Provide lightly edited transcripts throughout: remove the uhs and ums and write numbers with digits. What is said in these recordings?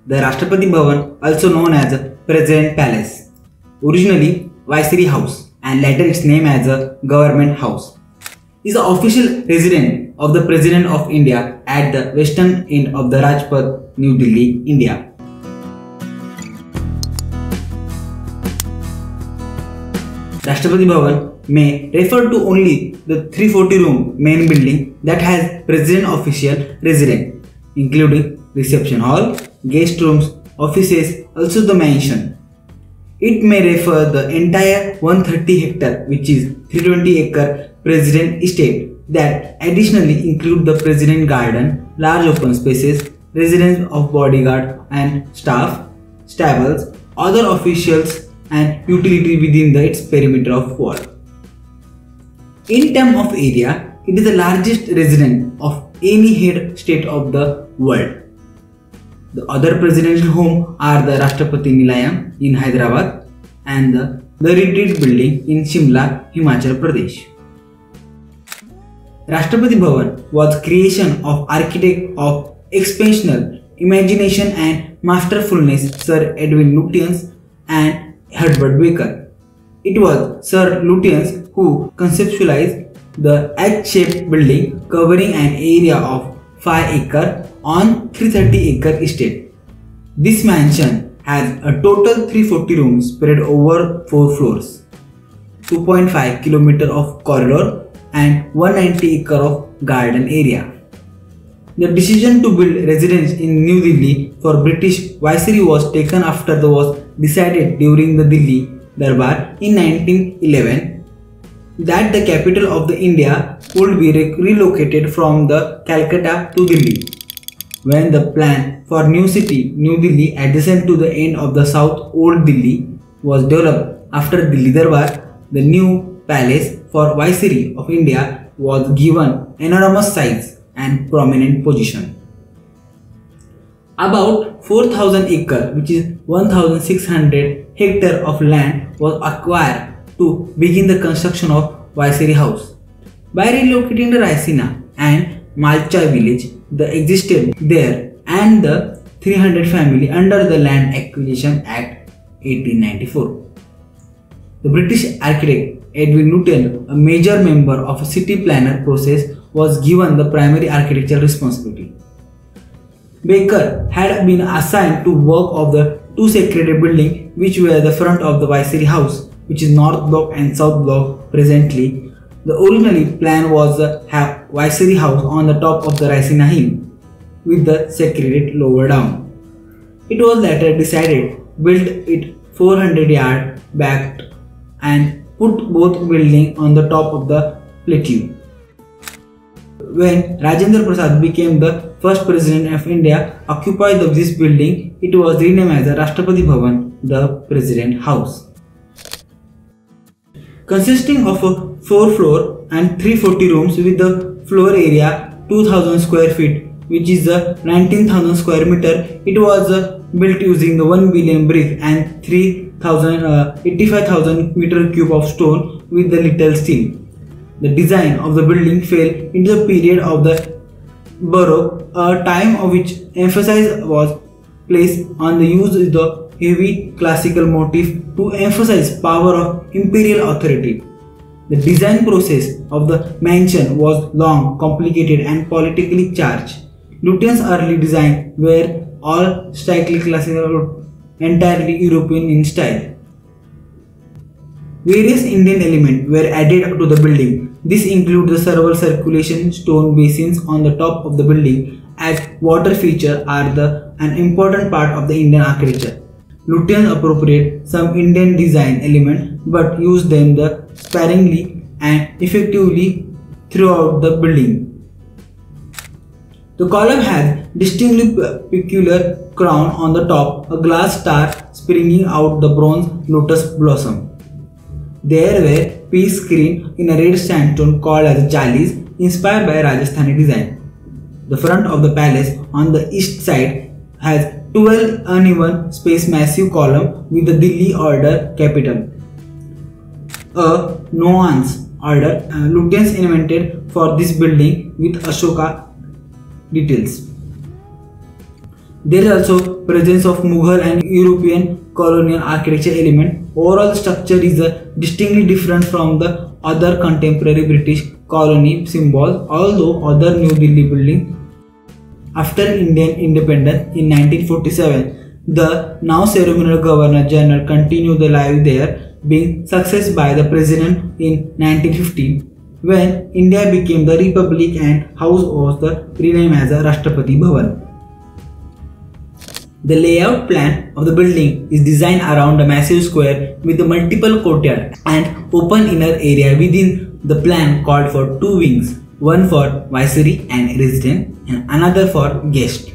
The Rashtrapati Bhavan, also known as President Palace, originally Viceroy House and later its name as a Government House, is the official residence of the President of India at the western end of the Rajpath, New Delhi, India. Rashtrapati Bhavan may refer to only the 340-room main building that has President official residence, including reception hall, guest rooms, offices, also the mansion. It may refer the entire 130 hectare, which is 320 acre President estate, that additionally include the President Garden, large open spaces, residence of bodyguard and staff, stables, other officials and utility within its perimeter of wall. In terms of area, it is the largest residence of any head state of the world. The other presidential homes are the Rashtrapati Nilayam in Hyderabad and the Retreat Building in Shimla, Himachal Pradesh. Rashtrapati Bhavan was creation of architect of exceptional imagination and masterfulness Sir Edwin Lutyens and Herbert Baker. It was Sir Lutyens who conceptualized the H-shaped building covering an area of 5 acres on 330 acre estate. This mansion has a total 340 rooms spread over 4 floors, 2.5 km of corridor and 190 acre of garden area. The decision to build residence in New Delhi for British Viceroy was taken after the was decided during the Delhi Darbar in 1911 that the capital of the India would be relocated from the Calcutta to Delhi. When the plan for new city New Delhi adjacent to the end of the South Old Delhi was developed after Delhi Darbar, the new palace for Viceroy of India was given enormous size and prominent position. About 4,000 acres, which is 1,600 hectares of land, was acquired to begin the construction of Viceroy House. By relocating the Raisina and Malcha village, the existed there and the 300 family under the Land Acquisition Act 1894. The British architect Edwin Lutyens, a major member of a city planner process, was given the primary architectural responsibility. Baker had been assigned to work of the two sacred buildings which were the front of the Viceroy House, which is North Block and South Block presently. The originally plan was to have Viceroy House on the top of the Raisina Hill with the Secretariat lower down. It was later decided build it 400 yards back and put both buildings on the top of the plateau. When Rajendra Prasad became the first president of India, occupied this building, it was renamed as the Rashtrapati Bhavan, the President House. Consisting of a 4-floor and 340 rooms with the floor area 2000 square feet, which is 19,000 square meter, it was built using the 1 billion brick and 85,000 meter cube of stone with the little steel. The design of the building fell into the period of the Baroque, a time of which emphasis was placed on the use of the heavy classical motif to emphasize power of imperial authority. The design process of the mansion was long, complicated and politically charged. Lutyens' early designs were all strictly classical, entirely European in style. Various Indian elements were added to the building. This includes the several circulation stone basins on the top of the building, as water features are an important part of the Indian architecture. Lutyens appropriate some Indian design elements but used them sparingly and effectively throughout the building. The column has distinctly peculiar crown on the top, a glass star springing out the bronze lotus blossom. There were peace screen in a red sandstone called as jalis, inspired by Rajasthani design. The front of the palace on the east side has 12 uneven space massive column with the Delhi order capital. A nuance order Lutyens invented for this building with Ashoka details. There is also presence of Mughal and European colonial architecture element. Overall structure is distinctly different from the other contemporary British colony symbols, although other New Delhi buildings. After Indian independence in 1947, the now ceremonial Governor General continued the life there, being succeeded by the President in 1915. When India became the Republic and house was renamed as the Rashtrapati Bhavan. The layout plan of the building is designed around a massive square with a multiple courtyard and open inner area within the plan called for two wings, one for Viceroy and resident and another for guest.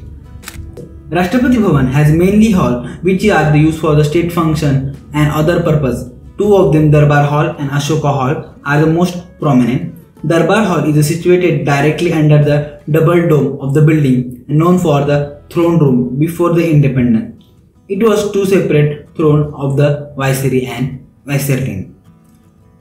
Rashtrapati Bhavan has mainly hall which are used for the state function and other purpose. Two of them, Darbar Hall and Ashoka Hall, are the most prominent. Darbar Hall is situated directly under the double dome of the building, known for the throne room before the independence. It was two separate thrones of the Viceroy and Viceroy.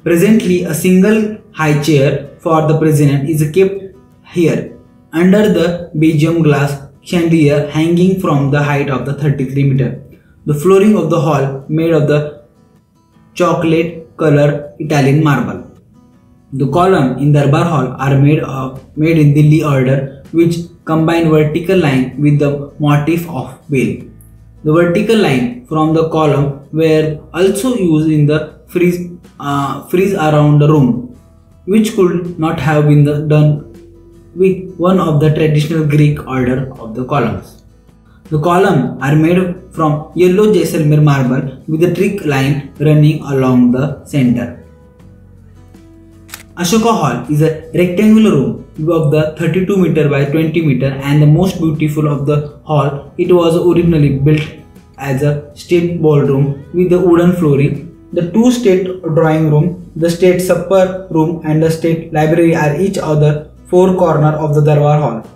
Presently, a single high chair for the president is kept here under the Belgium glass chandelier hanging from the height of the 33 meter. The flooring of the hall made of the chocolate color Italian marble. The columns in Darbar Hall are made in Delhi order, which combine vertical line with the motif of bell. The vertical line from the column were also used in the frieze around the room, which could not have been done with one of the traditional Greek order of the columns. The columns are made from yellow Jaisalmer marble with a thick line running along the center. Ashoka Hall is a rectangular room of the 32 meter by 20 meter and the most beautiful of the hall. It was originally built as a state ballroom with the wooden flooring. The two state drawing room, the state supper room and the state library are each other four corners of the Darbar Hall.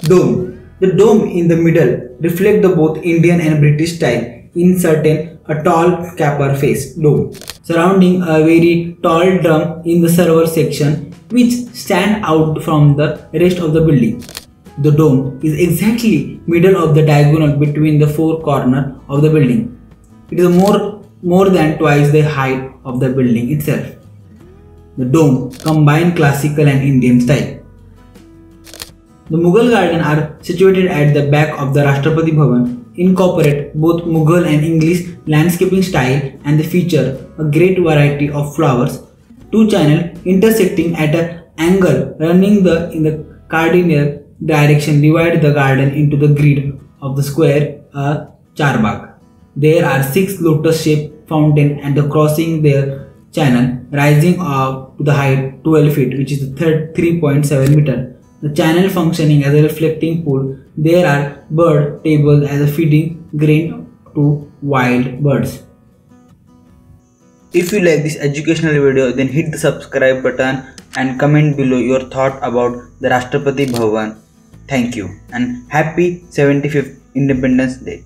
Dome. The dome in the middle reflects the both Indian and British style. Inserted a tall capper face dome surrounding a very tall drum in the server section which stand out from the rest of the building. The dome is exactly middle of the diagonal between the four corners of the building. It is more than twice the height of the building itself. The dome combines classical and Indian style. The Mughal Garden are situated at the back of the Rashtrapati Bhavan, incorporate both Mughal and English landscaping style and they feature a great variety of flowers. Two channels intersecting at an angle running in the cardinal direction divide the garden into the grid of the square charbagh. There are 6 lotus-shaped fountains and the crossing their channel rising up to the height 12 feet which is 3.7 meter. The channel functioning as a reflecting pool. There are bird tables as a feeding grain to wild birds. If you like this educational video, then hit the subscribe button and comment below your thought about the Rashtrapati Bhavan. Thank you and happy 75th Independence Day.